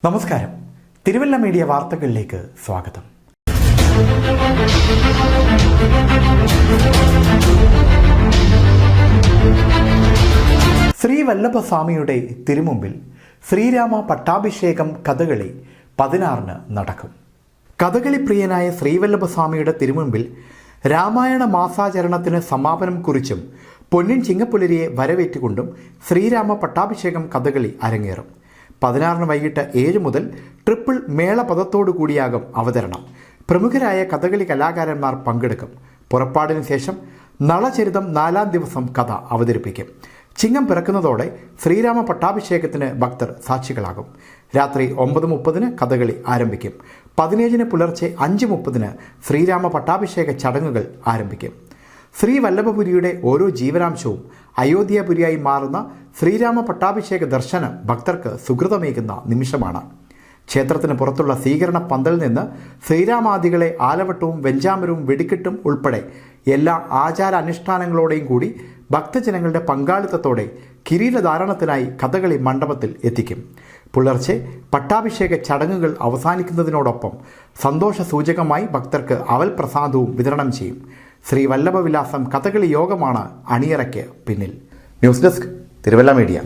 നമസ്കാരം. തിരുവല്ല മീഡിയ വാർത്തകളിലേക്ക് സ്വാഗതം. ശ്രീ വല്ലഭസ്വാമിയുടെ തിരുമുമ്പിൽ ശ്രീരാമ പട്ടാഭിഷേകം കഥകളി 16-ന് നടക്കും. കഥകളി പ്രിയനായ ശ്രീവല്ലഭസ്വാമിയുടെ തിരുമുമ്പിൽ രാമായണ മാസാചരണത്തിന് സമാപനം കുറിച്ചും പൊന്നിൻ ചിങ്ങപ്പുലരിയെ വരവേറ്റുകൊണ്ടും ശ്രീരാമ പട്ടാഭിഷേകം കഥകളി അരങ്ങേറും. 16-ന് വൈകിട്ട് 7 മുതൽ ട്രിപ്പിൾ മേളപദത്തോടു കൂടിയാകും അവതരണം. പ്രമുഖരായ കഥകളി കലാകാരന്മാർ പങ്കെടുക്കും. പുറപ്പാടിന് ശേഷം നളചരിതം 4-ാം ദിവസം കഥ അവതരിപ്പിക്കും. ചിങ്ങം പിറക്കുന്നതോടെ ശ്രീരാമ പട്ടാഭിഷേകത്തിന് ഭക്തർ സാക്ഷികളാകും. രാത്രി 9:30-ന് കഥകളി ആരംഭിക്കും. 17-ന് പുലർച്ചെ 5:30-ന് ശ്രീരാമ പട്ടാഭിഷേക ചടങ്ങുകൾ ആരംഭിക്കും. ശ്രീ വല്ലഭപുരിയുടെ ഓരോ ജീവനാംശവും അയോധ്യാപുരിയായി മാറുന്ന ശ്രീരാമ പട്ടാഭിഷേക ദർശനം ഭക്തർക്ക് സുഹൃതമേകുന്ന നിമിഷമാണ്. ക്ഷേത്രത്തിന് പുറത്തുള്ള സ്വീകരണ പന്തലിൽ നിന്ന് ശ്രീരാമാദികളെ ആലവട്ടവും വെഞ്ചാമരവും വെടിക്കെട്ടും ഉൾപ്പെടെ എല്ലാ ആചാര അനുഷ്ഠാനങ്ങളോടെയും കൂടി ഭക്തജനങ്ങളുടെ പങ്കാളിത്തത്തോടെ കിരീടധാരണത്തിനായി കഥകളി മണ്ഡപത്തിൽ എത്തിക്കും. പുലർച്ചെ പട്ടാഭിഷേക ചടങ്ങുകൾ അവസാനിക്കുന്നതിനോടൊപ്പം സന്തോഷ സൂചകമായി ഭക്തർക്ക് അവൽ പ്രസാദവും വിതരണം ചെയ്യും. ശ്രീ വല്ലഭവിലാസം കഥകളി യോഗമാണ് അണിയറയ്ക്ക് പിന്നിൽ. News desk, Thiruvalla media.